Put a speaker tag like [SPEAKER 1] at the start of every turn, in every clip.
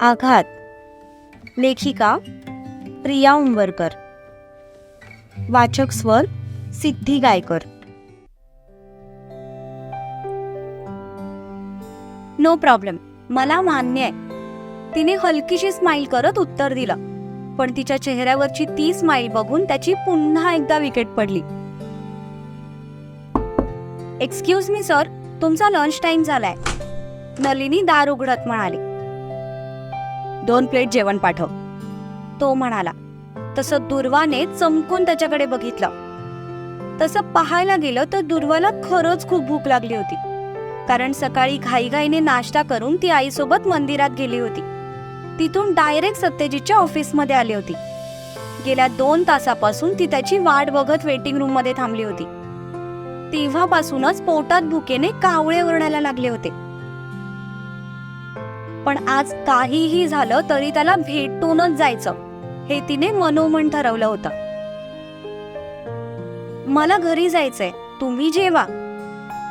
[SPEAKER 1] आघात. लेखिका प्रिया उंबरकर. वाचक स्वर सिद्धी गायकर. नो प्रॉब्लेम, मला मान्य आहे. तिने हलकीशी स्माईल करत उत्तर दिलं. पण तिच्या चेहऱ्यावरची ती स्माईल बघून त्याची पुन्हा एकदा विकेट पडली. एक्सक्यूज मी सर, तुमचा लंच टाइम झालाय, नलिनी दार उघडत म्हणाली. 2 प्लेट जेवण पाठव, तो म्हणाला. तसं दुर्वाने चमकून त्याच्याकडे बघितलं. तसं पाहायला गेलं तर दुर्वाला खरंच खूप भूक लागली होती. कारण सकाळी घाईघाईने नाश्ता करून ती आईसोबत मंदिरात गेली होती. तिथून डायरेक्ट सत्यजितच्या ऑफिसमध्ये आली होती. गेल्या 2 तासापासून ती त्याची वाट बघत वेटिंग रूम मध्ये थांबली होती. तेव्हापासूनच पोटात भुकेने कावळे ओरडायला लागले होते. पण आज काहीही झालं तरी त्याला भेटूनच जायचं हे तिने मनोमन ठरवलं होतं. मला घरी जायचंय, तुम्ही जेवा,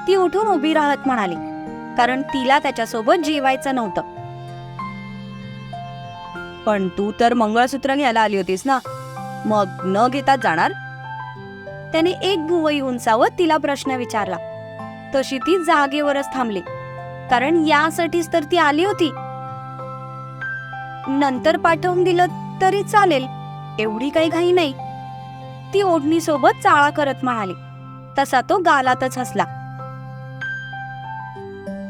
[SPEAKER 1] ती उठून उभी राहत म्हणाली. कारण तिला त्याच्यासोबत जेवायचं नव्हतं. पण तू तर मंगळसूत्र घ्यायला आली होतीस ना, मग न घेताच जाणार? त्याने एक भुवई उंचावत तिला प्रश्न विचारला. तशी ती जागेवरच थांबली. कारण यासाठीच तर ती आली होती. नंतर पाठवून दिलं तरी चालेल, एवढी काही घाई नाही, ती ओढणी सोबत चाळा करत म्हणाली. तसा तो गालातच हसला.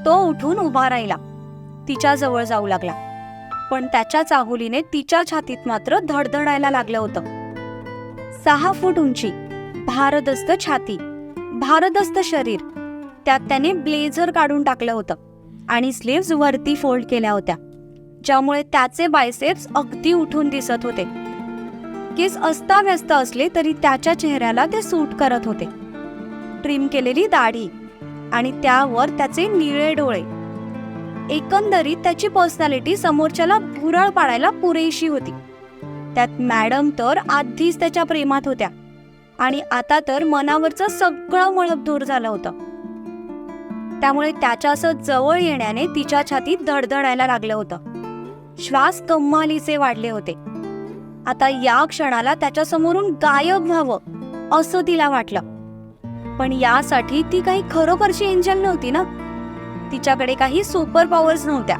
[SPEAKER 1] तो उठून उभा राहिला, तिच्या जवळ जाऊ लागला. पण त्याच्या चाहुलीने तिच्या छातीत मात्र धडधडायला लागलं होतं. 6 फूट उंची, भारदस्त छाती, भारदस्त शरीर, त्यात त्याने ब्लेझर काढून टाकलं होतं आणि स्लीव्ज वरती फोल्ड केल्या होत्या, ज्यामुळे त्याचे बायसेप्स अगदी उठून दिसत होते. केस अस्ताव्यस्त असले तरी त्याच्या चेहऱ्याला ते सूट करत होते. ट्रिम केलेली दाढी आणि त्यावर त्याचे निळे डोळे. एकंदरीत त्याची पर्सनॅलिटी समोरच्याला भुरळ पाडायला पुरेशी होती. त्यात मॅडम तर आधीच त्याच्या प्रेमात होत्या आणि आता तर मनावरचं सगळं मळप दूर झालं होतं. त्यामुळे त्याच्या असं जवळ येण्याने तिच्या छातीत धडधडायला लागलं होतं. श्वास कमालीचे वाढले होते. आता या क्षणाला त्याच्या समोरून गायब व्हावं असं तिला वाटलं. पण यासाठी ती काही खरोखरची एंजल नव्हती ना. तिच्याकडे काही सुपर पॉवर्स नव्हत्या.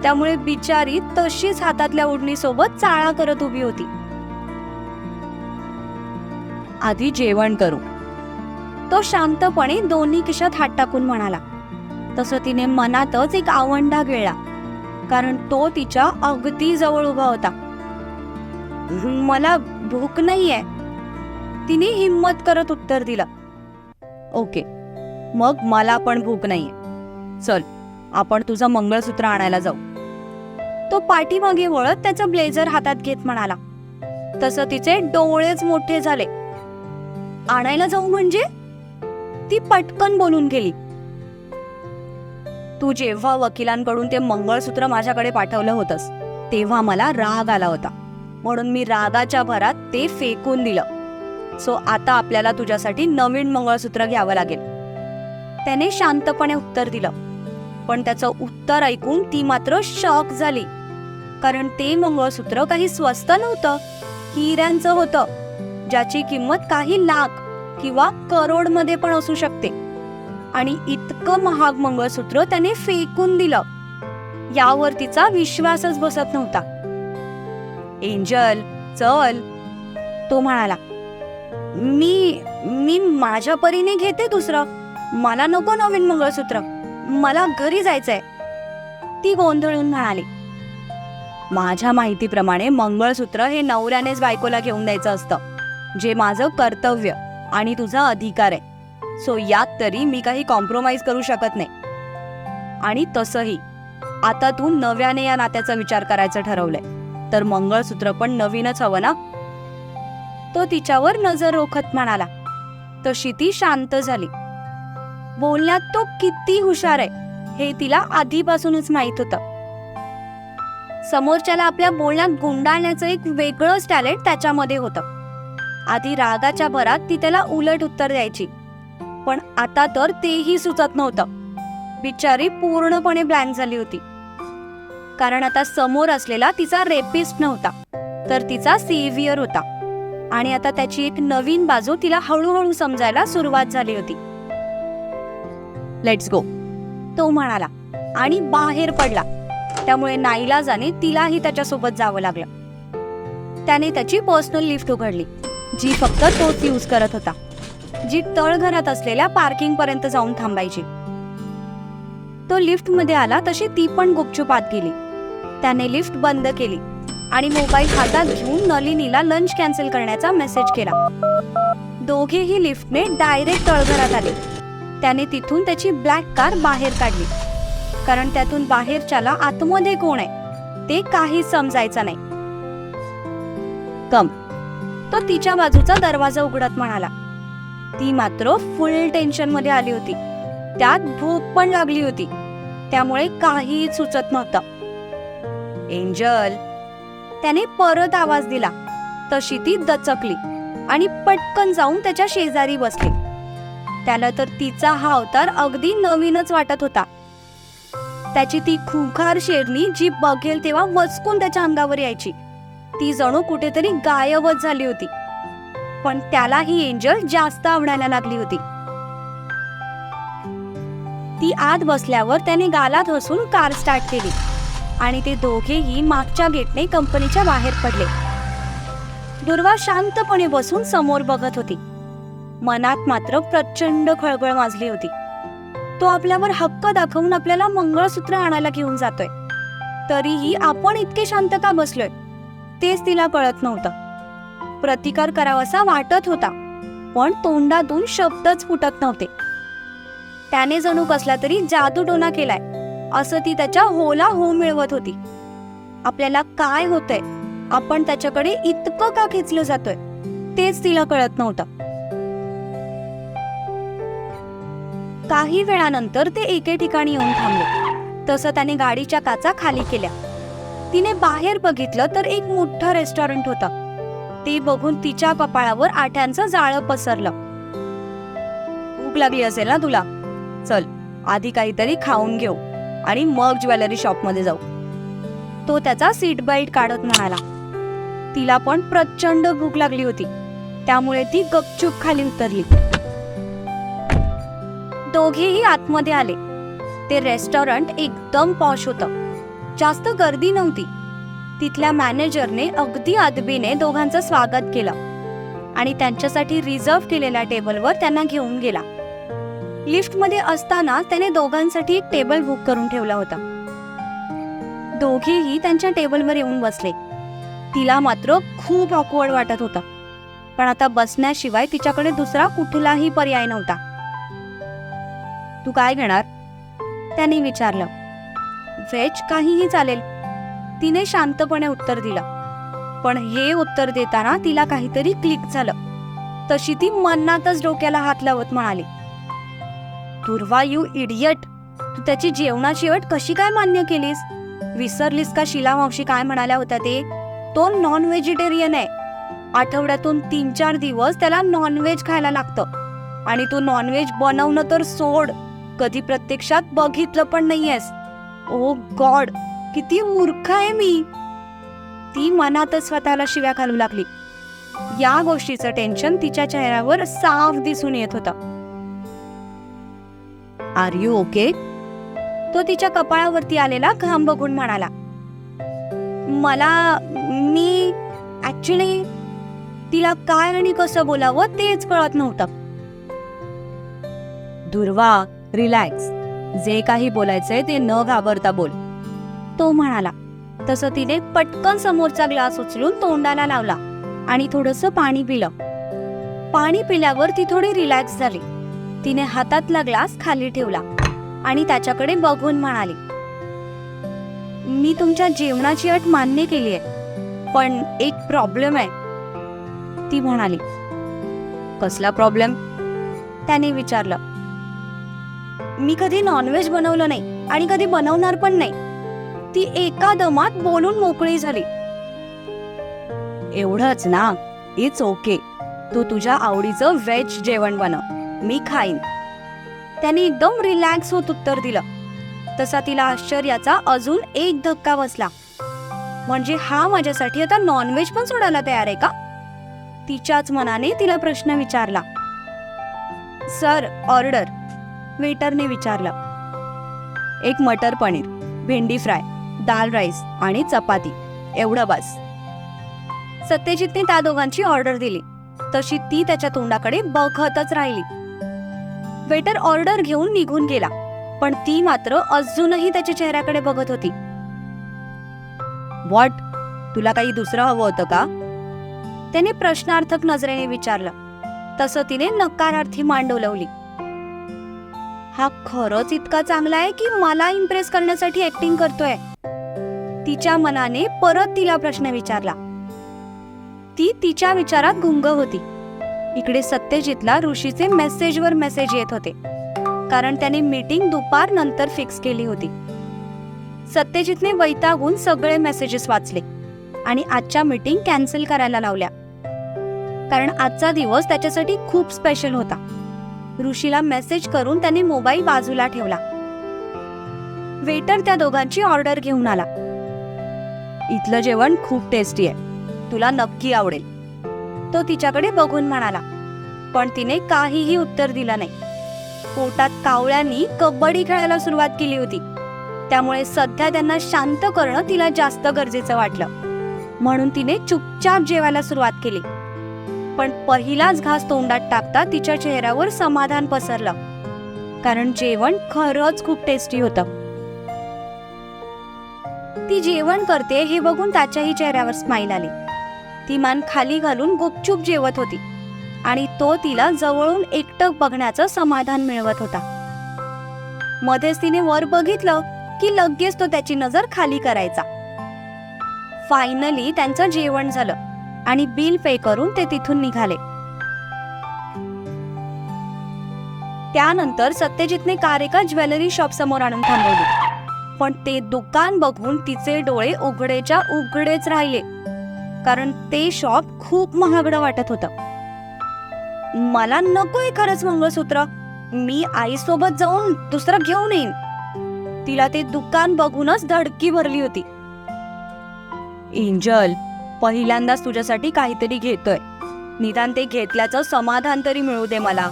[SPEAKER 1] त्यामुळे बिचारी तशीच हातातल्या ओढणीसोबत चाळा करत उभी होती. आधी जेवण करू, तो शांतपणे दोन्ही खिशात हात टाकून म्हणाला. तसं तिने मनातच एक आवंढा गिळला, कारण तो तिच्या अगदी जवळ उभा होता. मला भूक नाहीये, तिने हिम्मत करत उत्तर दिलं. ओके, मग मला पण भूक नाहीये. चल, आपण तुझं मंगळसूत्र आणायला जाऊ, तो पाठीमागे वळत त्याचं ब्लेझर हातात घेत म्हणाला. तसं तिचे डोळेच मोठे झाले. आणायला जाऊ म्हणजे? ती पटकन बोलून गेली. तू जेव्हा वकिलांकडून ते मंगळसूत्र माझ्याकडे पाठवलं होतंस तेव्हा मला राग आला होता, म्हणून मी रागाच्या भरात ते फेकून दिलं. सो आता आपल्याला तुझ्यासाठी नवीन मंगळसूत्र घ्यावं लागेल, त्याने शांतपणे उत्तर दिलं. पण त्याचं उत्तर ऐकून ती मात्र शॉक झाली. कारण ते मंगळसूत्र काही स्वस्त नव्हतं, हिऱ्यांचं होतं, ज्याची किंमत काही लाख किंवा करोड मध्ये पण असू शकते. आणि इतकं महाग मंगळसूत्र त्याने फेकून दिलं यावर तिचा विश्वासच बसत नव्हता. एंजल, चल, तो म्हणाला. मी माझ्या परीने घेते दुसरं, मला नको नवीन मंगळसूत्र, मला घरी जायचंय, ती गोंधळून म्हणाली. माझ्या माहितीप्रमाणे मंगळसूत्र हे नवऱ्यानेच बायकोला घेऊन द्यायचं असतं, जे माझं कर्तव्य आणि तुझा अधिकार आहे. सो यात तरी मी काही कॉम्प्रोमाइज करू शकत नाही. आणि तसंही आता तू नव्याने या नात्याचा विचार करायचं ठरवलंय, तर मंगळसूत्र पण नवीनच हवं ना, तो तिच्यावर नजर रोखत म्हणाला. तशी ती शांत झाली. बोलण्यात तो किती हुशार आहे हे तिला आधीपासूनच माहित होतं. समोरच्याला आपल्या बोलण्यात गुंडाळण्याचं एक वेगळंच टॅलेंट त्याच्यामध्ये होतं. आधी रागाच्या भरात ती त्याला उलट उत्तर द्यायची, पण आता तर तेही सुचत नव्हतं. बिचारी पूर्णपणे ब्लँक झाली होती. कारण आता समोर असलेला तिचा रेपिस्ट नव्हता, तर तिचा सेव्हियर होता. आणि आता त्याची एक नवीन बाजू तिला हळूहळू समजायला सुरुवात झाली होती. लेट्स गो, तो म्हणाला आणि बाहेर पडला. त्यामुळे नाईलाजाने तिलाही त्याच्यासोबत जावं लागलं. त्याने त्याची पर्सनल लिफ्ट उघडली, जी फक्त तोच यूज करत होता, जी तळघरात असलेल्या पार्किंग पर्यंत जाऊन थांबायची. तो लिफ्ट मध्ये आला तशी ती पण गुपचूप आत गेली. त्याने लिफ्ट बंद केली आणि मोबाईल हातात घेऊन नलिनीला लंच कॅन्सल करण्याचा मेसेज केला. दोघेही लिफ्टने डायरेक्ट तळघरात आले. त्याने तिथून त्याची ब्लॅक कार बाहेर काढली, कारण त्यातून बाहेरच्याला आतमध्ये कोण आहे ते काहीच समजायचं नाही. कम, तो तिच्या बाजूचा दरवाजा उघडत म्हणाला. ती मात्र फुल टेन्शन मध्ये आली होती. त्यात भूक पण लागली होती, त्यामुळे काहीच सुचत नव्हतं. एंजल, त्याने परत आवाज दिला. तशी ती दचकली आणि पटकन जाऊन त्याच्या शेजारी बसली. त्याला तर तिचा हा अवतार अगदी नवीनच वाटत होता. त्याची ती खुंखार शेरणी जी बघेल तेव्हा वचकून त्याच्या अंगावर यायची, ती जणू कुठेतरी गायबच झाली होती. पण त्याला ही एंजल जास्त आवडायला लागली होती. ती आत बसल्यावर त्याने गालात हसून कार स्टार्ट केली आणि ते दोघेही मागच्या गेटने कंपनीच्या बाहेर पडले. दुर्वा शांतपणे बसून समोर बघत होती. मनात मात्र प्रचंड खळबळ माजली होती. तो आपल्यावर हक्क दाखवून आपल्याला मंगळसूत्र आणायला घेऊन जातोय, तरीही आपण इतके शांत का बसलोय तेच तिला कळत नव्हतं. प्रतिकार करावासा वाटत होता, पण तोंडातून शब्दच फुटत नव्हते. त्याने जणू कसला तरी जादूटोणा केलाय असं ती त्याच्या होला हो मिळवत होती. आपल्याला काय होतंय, आपण त्याच्याकडे इतकं का खेचलं जातोय तेच तिला कळत नव्हतं. काही वेळानंतर ते एके ठिकाणी येऊन थांबले. तसं त्याने गाडीच्या काचा खाली केल्या. तिने बाहेर बघितलं तर एक मोठं रेस्टॉरंट होतं. ते बघून तिच्या कपाळावर आठ्यांचं जाळं पसरलं. भूक लागली असेल ना तुला, चल आधी काहीतरी खाऊन घेऊ आणि मग ज्वेलरी शॉप मध्ये जाऊ, तो त्याचा सीट बेल्ट काढत म्हणाला. तिला पण प्रचंड भूक लागली होती, त्यामुळे ती गपचूप खाली उतरली. दोघेही आतमध्ये आले. ते रेस्टॉरंट एकदम पॉश होतं. जास्त गर्दी नव्हती. तिथल्या मॅनेजरने अगदी अदबीने दोघांचं स्वागत केलं आणि त्यांच्यासाठी रिझर्व केलेल्या टेबलवर त्यांना घेऊन गेला. लिफ्टमध्ये असताना त्याने दोघांसाठी एक टेबल बुक करून ठेवला होता. दोघेही त्यांच्या टेबलवर येऊन बसले. तिला मात्र खूप ऑकवर्ड वाटत होतं, पण आता बसण्याशिवाय तिच्याकडे दुसरा कुठलाही पर्याय नव्हता. तू काय घेणार, त्याने विचारलं. व्हेज काहीही चालेल, तिने शांतपणे उत्तर दिलं. पण हे उत्तर देताना तिला काहीतरी क्लिक झालं. तशी ती मनातच डोक्याला हात लावत म्हणाली, दुर्वा यू इडियट, तू त्याची जेवणाची अट कशी काय मान्य केलीस? विसरलीस का शीला मावशी काय म्हणाल्या होत्या ते? तो नॉन व्हेजिटेरियन आहे. आठवड्यातून 3-4 दिवस त्याला नॉनव्हेज खायला लागतं आणि तू नॉनव्हेज बनवणं तर सोड, कधी प्रत्यक्षात बघितलं पण नाहीयेस. ओ गॉड, किती मूर्ख आहे मी. ती मनातच स्वतःला शिव्या घालू लागली. या गोष्टीचं टेन्शन तिच्या चेहऱ्यावर साफ दिसून येत होतं. आर यू ओके, तो तिच्या कपाळावरती आलेला घाम बघून म्हणाला. मी ऍक्च्युली, तिला काय आणि कसं बोलावं तेच कळत नव्हतं. दुर्वा, रिलॅक्स, जे काही बोलायचंय ते न घाबरता बोल, तो म्हणाला. तसं तिने पटकन समोरचा ग्लास उचलून तोंडाला लावला आणि थोडंसं पाणी पिलं. पाणी पिल्यावर ती थोडी रिलॅक्स झाली. तिने हातातला ग्लास खाली ठेवला आणि त्याच्याकडे बघून म्हणाली, मी तुमच्या जेवणाची अट मान्य केली आहे, पण एक प्रॉब्लेम आहे. ती म्हणाली. कसला प्रॉब्लेम, त्याने विचारलं. मी कधी नॉनव्हेज बनवलं नाही आणि कधी बनवणार पण नाही, ती एका दमात बोलून मोकळी झाली. एवढंच ना, इट्स ओके, तू तुझ्या आवडीचं व्हेज जेवण बनव, मी खाईन, त्याने एकदम रिलॅक्स होत उत्तर दिलं. तसा तिला आश्चर्याचा अजून एक धक्का बसला. म्हणजे हा माझ्यासाठी आता नॉनव्हेज पण सोडायला तयार आहे का? तिच्याच मनाने तिला प्रश्न विचारला. सर, ऑर्डर, वेटरने विचारलं. एक मटर पनीर, भेंडी फ्राय, दाल राईस आणि चपाती, एवढं बस. सत्यजितने त्या दोघांची ऑर्डर दिली. तशी ती त्याच्या तोंडाकडे बघतच राहिली. वेटर ऑर्डर घेऊन निघून गेला, पण ती मात्र अजूनही त्याच्या चेहऱ्याकडे बघत होती. व्हॉट, तुला काही दुसरं हवं होतं का? त्याने प्रश्नार्थक नजरेने विचारलं. तसं तिने नकारार्थी मान डोलवली. हा खरंच इतका चांगला आहे की मला इम्प्रेस करण्यासाठी ऍक्टिंग करतोय? तिच्या मनाने परत तिला प्रश्न विचारला. ती तिच्या विचारात गुंग होती. इकडे सत्यजितला ऋषीचे मेसेजवर मेसेज येत होते, कारण त्याने मीटिंग दुपार नंतर फिक्स केली होती. सत्यजितने वैतागून सगळे मेसेजेस वाचले आणि आजच्या मीटिंग कॅन्सल करायला लावल्या, कारण आजचा दिवस त्याच्यासाठी खूप स्पेशल होता. ऋषीला मेसेज करून त्याने मोबाईल बाजूला ठेवला. वेटर त्या दोघांची ऑर्डर घेऊन आला. इथलं जेवण खूप टेस्टी आहे, तुला नक्की आवडेल, तो तिच्याकडे बघून म्हणाला. पण तिने काहीही उत्तर दिलं नाही. पोटात कावळ्यांनी कबड्डी खेळायला सुरुवात केली होती, त्यामुळे सध्या त्यांना शांत करणं तिला जास्त गरजेचं वाटलं. म्हणून तिने चुपचाप जेवायला सुरुवात केली. पण पहिलाच घास तोंडात टाकता तिच्या चेहऱ्यावर समाधान पसरलं, कारण जेवण खरंच खूप टेस्टी होतं. ती जेवण करते हे बघून त्याच्याही चेहऱ्यावर स्माईल आली. ती मान खाली घालून गुपचूप जेवत होती आणि तो तिला जवळून एकटक बघण्याचं समाधान मिळवत होता. मध्येच तिने वर बघितलं की लगेच तो त्याची नजर खाली करायचा. फायनली त्यांचं जेवण झालं आणि बिल पे करून ते तिथून निघाले. त्यानंतर सत्यजितने कार एका ज्वेलरी शॉप समोर आणून थांबवली. पण ते दुकान बघून तिचे डोळे उघडेच्या उघडेच राहिले, कारण ते शॉप खूप महागडं वाटत होतं. मला नकोय खरंच मंगळसूत्र, मी आईसोबत जाऊन दुसरं घेऊन येईन. तिला ते दुकान बघूनच धडकी भरली होती. एंजल, पहिल्यांदाच तुझ्यासाठी काहीतरी घेतोय, निदान ते घेतल्याचं समाधान तरी मिळू दे मला,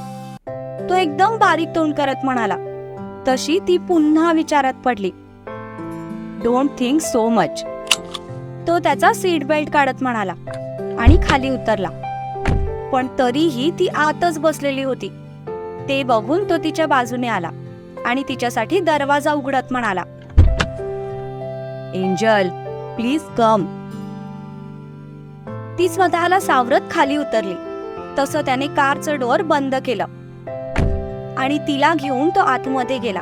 [SPEAKER 1] तो एकदम बारीक तोंड करत म्हणाला. तशी ती पुन्हा विचारात पडली. डोंट थिंक सो मच, तो त्याचा सीट बेल्ट काढत म्हणाला आणि खाली उतरला. पण तरीही ती आतच बसलेली होती. ते बघून तो तिच्या बाजूने आला आणि तिच्यासाठी दरवाजा उघडत म्हणाला. Angel, please come. ती स्वतःला सावरत खाली उतरली. तसं त्याने कारचं डोअर बंद केलं आणि तिला घेऊन तो आतमध्ये गेला.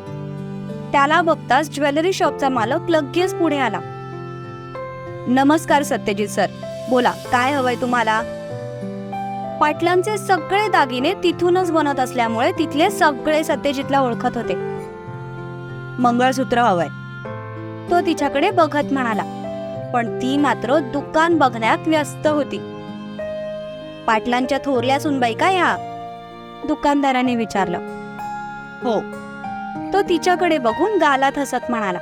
[SPEAKER 1] त्याला बघताच ज्वेलरी शॉपचा मालक लगेच पुढे आला. नमस्कार सत्यजित सर, बोला काय हवंय तुम्हाला? पाटलांचे सगळे दागिने तिथूनच बनत असल्यामुळे तिथले सगळे सत्यजितला ओळखत होते. मंगळसूत्र हवंय, तो तिच्याकडे बघत म्हणाला. पण ती मात्र दुकान बघण्यात व्यस्त होती. पाटलांच्या थोरल्या सुनबाई का या? दुकानदाराने विचारलं. हो, तो तिच्याकडे बघून गालात हसत म्हणाला.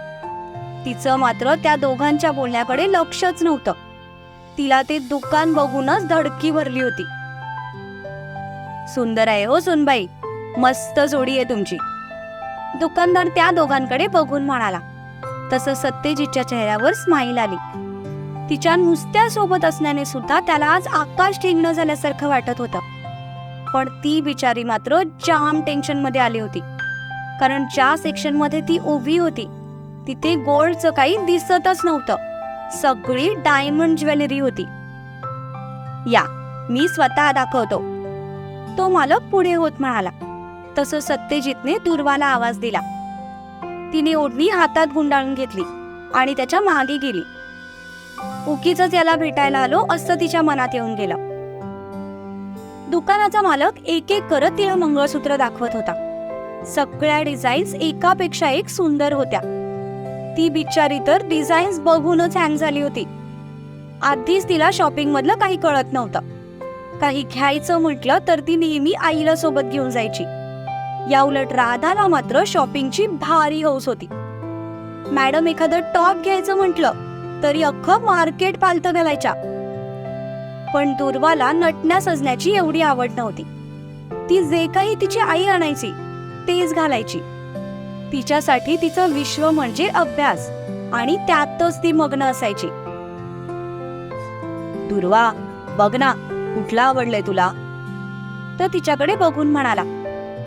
[SPEAKER 1] तिचं मात्र त्या दोघांच्या बोलण्याकडे लक्षच नव्हतं. तिला ते दुकान बघूनच धडकी भरली होती. सुंदर आहे हो सुनबाई, मस्त जोडी आहे तुमची, दुकानदार त्या दोघांकडे बघून म्हणाला. तसं सत्यजितच्या चेहऱ्यावर स्माईल आली. तिच्या नुसत्या सोबत असण्याने सुद्धा त्याला आज आकाश ठेंगणं झाल्यासारखं वाटत होतं. पण ती बिचारी मात्र जाम टेन्शन मध्ये आली होती, कारण ज्या सेक्शन मध्ये ती उभी होती तिथे गोल्डचं काही दिसतच नव्हतं. सगळी डायमंड ज्वेलरी होती. या, मी स्वतः दाखवतो, तो मालक पुढे होत म्हणाला. तसं सत्यजितने दुर्वाला आवाज दिला. तिने ओढणी हातात गुंडाळून घेतली आणि त्याच्या मागे गेली. उगीचच याला भेटायला आलो असं तिच्या मनात येऊन गेलं. दुकानाचा मालक एक एक करत तिला मंगळसूत्र दाखवत होता. सगळ्या डिझाईन्स एकापेक्षा एक सुंदर होत्या. ती बिचारी तर डिझाईन्स बघूनच हँग झाली होती. आधीच तिला शॉपिंग मधलं काही कळत नव्हतं. काही घ्यायचं म्हटलं तर ती नेहमी आईला सोबत घेऊन जायची. या उलट राधाला मात्र शॉपिंगची भारी हौस होती. मॅडम एखादं टॉप घ्यायचं म्हटलं तरी अख्खं मार्केट पालतं घालायच्या. पण दुर्वाला नटण्या सजण्याची एवढी आवड नव्हती. ती जे काही तिची आई आणायची तेच घालायची. तिच्यासाठी तिचं विश्व म्हणजे अभ्यास आणि त्यातच ती मग्न असायची. दुर्वा, बघ ना, कुठला आवडलंय तुला? तर तिच्याकडे बघून म्हणाला,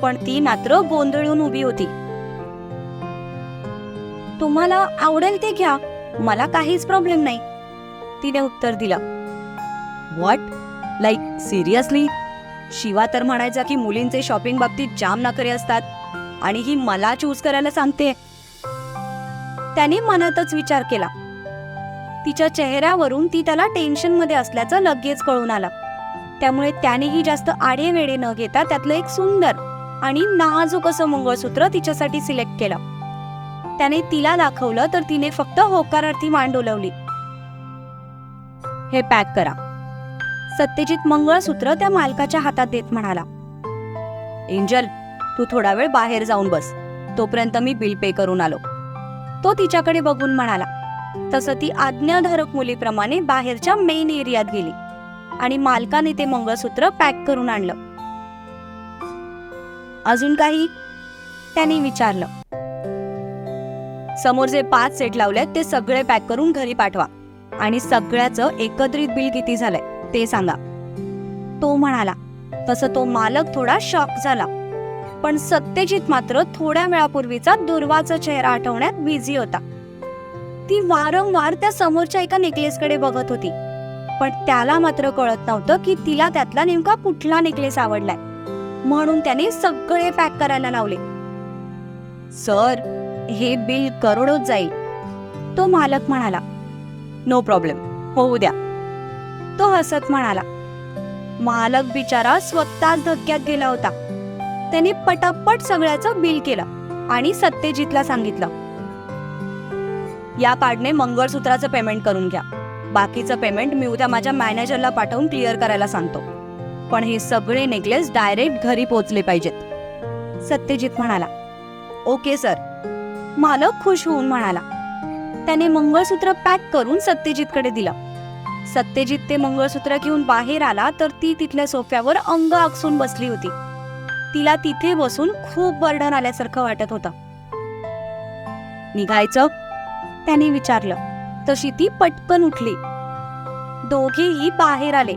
[SPEAKER 1] पण ती मात्र गोंधळून उभी होती. तुम्हाला आवडेल ते घ्या, मला काहीच प्रॉब्लेम नाही, तिने उत्तर दिलं. व्हॉट? Like seriously? शिवा तर म्हणायचा की मुलींचे शॉपिंग बाबतीत जाम नखरे असतात आणि ही मला चूज करायला सांगते. त्याने मनातच विचार केला. तिच्या चेहऱ्यावरून ती त्याला टेन्शन मध्ये असल्याचं लगेच कळून आलं. त्यामुळे त्यानेही जास्त आडेवेडे न घेता त्यातलं एक सुंदर आणि नाजूक असं मंगळसूत्र तिच्यासाठी सिलेक्ट केलं. त्याने तिला दाखवलं तर तिने फक्त होकारार्थी मान डोलवली. हे पॅक करा. सत्यजित मंगळसूत्र त्या मालकाच्या हातात देत म्हणाला. एंजल, तू थोडा वेळ बाहेर जाऊन बस, तोपर्यंत मी बिल पे करून आलो, तो तिच्याकडे बघून म्हणाला. तसं ती आज्ञाधारक मुलीप्रमाणे बाहेरच्या मेन एरियात गेली आणि मालकाने ते मंगळसूत्र पॅक करून आणलं. अजून काही? त्याने विचारलं. समोर जे 5 सेट लावलेत ते सगळे पॅक करून घरी पाठवा आणि सगळ्याचं एकत्रित बिल किती झालंय ते सांगा, तो म्हणाला. तसं तो मालक थोडा शॉक झाला, पण सत्यजित मात्र थोड्या वेळापूर्वीचा दुर्वाचा चेहरा आठवण्यात बिझी होता. ती वारंवार त्या समोरच्या एका नेकलेसकडे बघत होती, पण त्याला मात्र कळत नव्हतं की तिला त्यातला नेमका कुठला नेकलेस आवडलाय. म्हणून त्याने सगळे पॅक करायला लावले. सर, हे बिल करोडोत जाईल, तो मालक म्हणाला. नो प्रॉब्लेम, होऊ द्या, तो हसत म्हणाला. मालक बिचारा स्वतःच धक्क्यात गेला होता. त्याने पटापट सगळ्याचं बिल केलं आणि सत्यजितला सांगितलं, या कार्डने मंगळसूत्राचं पेमेंट करून घ्या. बाकीचं पेमेंट मी उद्या माझ्या मॅनेजरला पाठवून क्लिअर करायला सांगतो, पण हे सगळे नेकलेस डायरेक्ट घरी पोहोचले पाहिजेत, सत्यजित म्हणाला. ओके सर, मालक खुश होऊन म्हणाला. त्याने मंगळसूत्र पॅक करून सत्यजितकडे दिलं. सत्यजित ते मंगळसूत्र घेऊन बाहेर आला तर ती तिथल्या सोफ्यावर अंग आकसून बसली होती. तिला तिथे बसून खूप बर्डन आल्यासारखं वाटत होतं. निघायचं? त्याने विचारलं. तशी ती पटकन उठली. दोघेही बाहेर आले.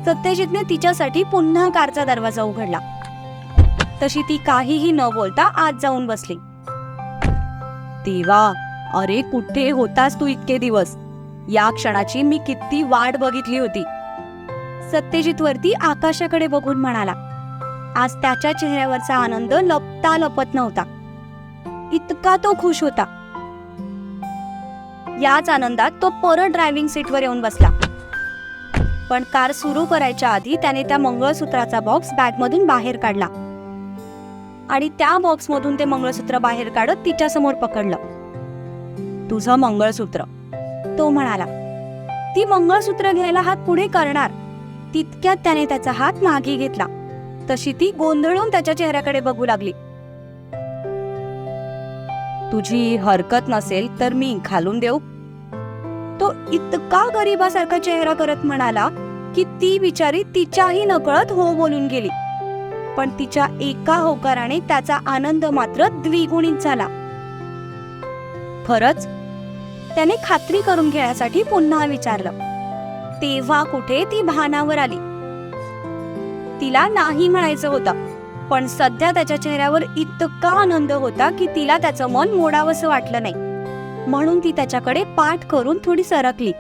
[SPEAKER 1] सत्यजितने तिच्यासाठी पुन्हा कारचा दरवाजा उघडला. तशी ती काहीही न बोलता आत जाऊन बसली. देवा, अरे कुठे होतास तू इतके दिवस? या क्षणाची मी किती वाट बघितली होती, सत्यजित वरती आकाशाकडे बघून म्हणाला. आज त्याच्या चेहऱ्यावरचा आनंद लपता लपत नव्हता. इतका तो खुश होता. याच आनंदात तो परत ड्रायव्हिंग सीटवर येऊन बसला. पण कार सुरू करायच्या आधी त्याने त्या मंगळसूत्राचा बॉक्स बॅगमधून बाहेर काढला आणि त्या बॉक्समधून ते मंगळसूत्र बाहेर काढत तिच्या समोर पकडलं. तुझं मंगळसूत्र, तो म्हणाला. ती मंगळसूत्र घ्यायला हात पुढे करणार तितक्यात त्याने त्याचा हात मागे घेतला. तशी ती गोंधळून त्याच्या चेहऱ्याकडे बघू लागली. तुझी हरकत नसेल तर मी घालून देऊ, तो इतका गरीबासारखा चेहरा करत म्हणाला की ती बिचारी तिच्याही नकळत हो बोलून गेली. पण तिच्या एका होकाराने त्याचा आनंद मात्र द्विगुणित झाला. खरंच? त्याने खात्री करून घेण्यासाठी पुन्हा विचारलं. तेव्हा कुठे ती भानावर आली. तिला नाही म्हणायचं होतं, पण सध्या त्याच्या चेहऱ्यावर इतका आनंद होता की तिला त्याचं मन मोडावंसं वाटलं नाही. म्हणून ती त्याच्याकडे पाठ करून थोडी सरकली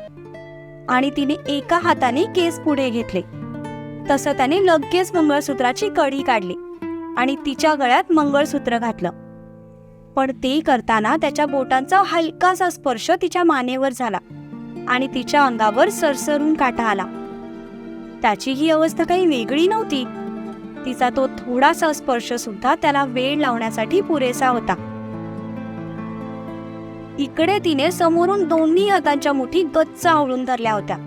[SPEAKER 1] आणि तिने एका हाताने केस पुढे घेतले. तसं त्याने लगेच मंगळसूत्राची कडी काढली आणि तिच्या गळ्यात मंगळसूत्र घातलं. पण ते करताना त्याच्या बोटांचा हलकासा स्पर्श तिच्या मानेवर झाला आणि तिच्या अंगावर सरसरून काटा आला. त्याची ही अवस्था काही वेगळी नव्हती. तिचा तो थोडासा स्पर्श सुद्धा त्याला वेळ लावण्यासाठी पुरेसा होता. इकडे तिने समोरून दोन्ही हातांच्या मुठी गच्च आवळून धरल्या होत्या.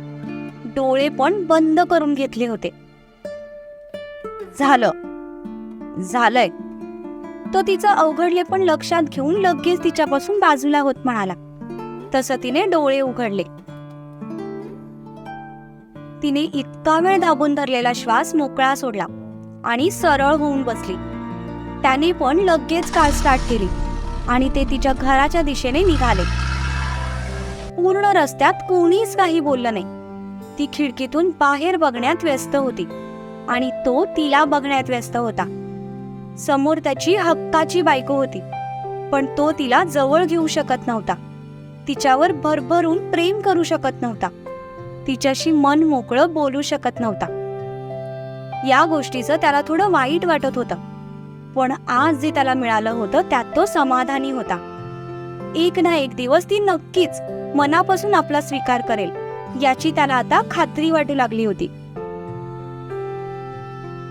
[SPEAKER 1] डोळे पण बंद करून घेतले होते. झालंय, तो तिचं अवघडले पण लक्षात घेऊन लगेच तिच्यापासून बाजूला होत म्हणाला. तसं तिने डोळे उघडले. तिने इतका वेळ दाबून धरलेला श्वास मोकळा सोडला आणि सरळ होऊन बसली. त्याने पण लगेच कार स्टार्ट केली आणि ते तिच्या घराच्या दिशेने निघाले. पूर्ण रस्त्यात कोणीच काही बोललं नाही. ती खिडकीतून बाहेर बघण्यात व्यस्त होती आणि तो तिला बघण्यात व्यस्त होता. समोर त्याची हक्काची बायको होती, पण तो तिला जवळ घेऊ शकत नव्हता. तिच्यावर भरभरून प्रेम करू शकत नव्हता. तिच्याशी मन मोकळं बोलू शकत नव्हता. या गोष्टीचं त्याला थोडं वाईट वाटत होतं, पण आज जे त्याला मिळालं होतं त्यात तो समाधानी होता. एक ना एक दिवस ती नक्कीच मनापासून आपला स्वीकार करेल याची त्याला आता खात्री वाटू लागली होती.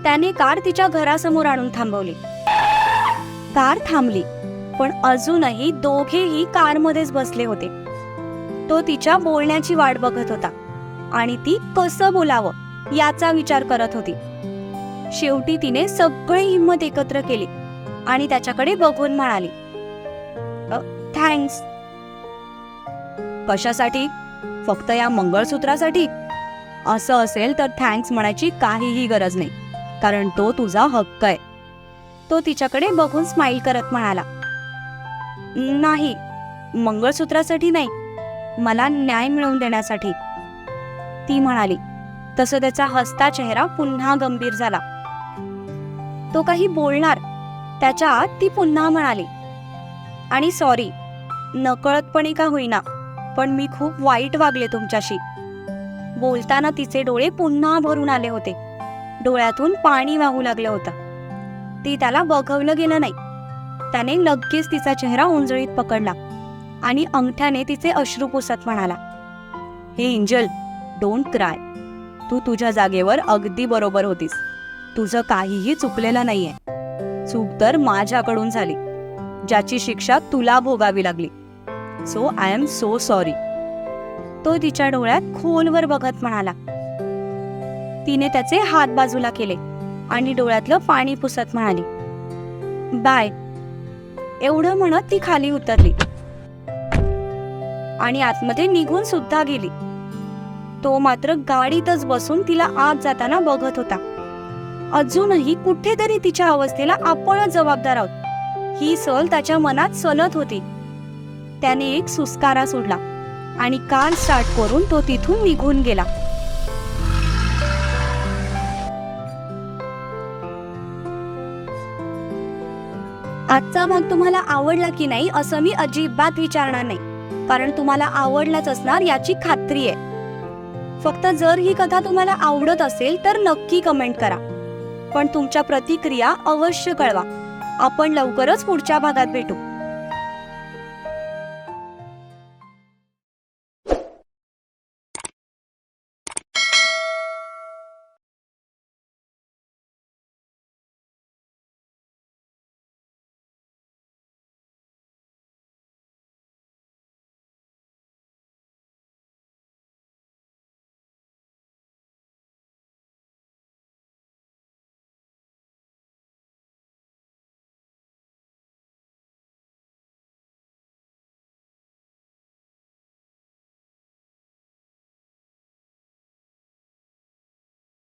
[SPEAKER 1] त्याने कार तिच्या घरासमोर आणून थांबवली. कार थांबली, पण अजूनही दोघेही कारमध्येच बसले होते. तो तिच्या बोलण्याची वाट बघत होता आणि ती कसं बोलावं याचा विचार करत होती. शेवटी तिने सगळी हिंमत एकत्र केली आणि त्याच्याकडे बघून म्हणाली, थँक्स. कशासाठी? फक्त या मंगळसूत्रासाठी? असं असेल तर थँक्स म्हणायची काहीही गरज नाही, कारण तो तुझा हक्क आहे. तो तिच्याकडे बघून स्माईल करत म्हणाला, नाही, मंगळसूत्रासाठी नाही, मला न्याय मिळवून देण्यासाठी, ती म्हणाली. तसं त्याचा हसता चेहरा पुन्हा गंभीर झाला. तो काही बोलणार त्याच्या आत ती पुन्हा म्हणाली, आणि सॉरी, नकळतपणे का होईना, पण मी खूप वाईट वागले तुमच्याशी. बोलताना तिचे डोळे पुन्हा भरून आले होते. डोळ्यातून पाणी वाहू लागलं होतं. ती त्याला बघवलं गेलं नाही. त्याने लगेच तिचा चेहरा उंजळीत पकडला आणि अंगठ्याने तिचे अश्रू पुसत म्हणाला, हे एंजल, डोंट क्राय. तू तुझ्या जागेवर अगदी बरोबर होतीस. तुझं काहीही चुकलेलं नाहीये. चूक तर माझ्याकडून झाली, ज्याची शिक्षा तुला भोगावी लागली. So I am so sorry. तो तिच्या डोळ्यात खोलवर बघत म्हणाला. तिने त्याचे हात बाजूला केले आणि डोळ्यातलं पाणी पुसत म्हणाली, बाय. एवढं म्हणत ती खाली उतरली आणि आतमध्ये निघून सुद्धा गेली. तो मात्र गाडीतच बसून तिला आत जाताना बघत होता. अजूनही कुठेतरी तिच्या अवस्थेला आपणच जबाबदार आहोत ही सल त्याच्या मनात सलत होती. त्याने एक सुस्कारा सोडला आणि कार स्टार्ट करून तो तिथून निघून गेला. आजचा भाग तुम्हाला आवडला की नाही असं मी अजिबात विचारणार नाही, कारण तुम्हाला आवडलाच असणार याची खात्री आहे. फक्त जर ही कथा तुम्हाला आवडत असेल तर नक्की कमेंट करा, पण तुमच्या प्रतिक्रिया अवश्य कळवा. आपण लवकरच पुढच्या भागात भेटू.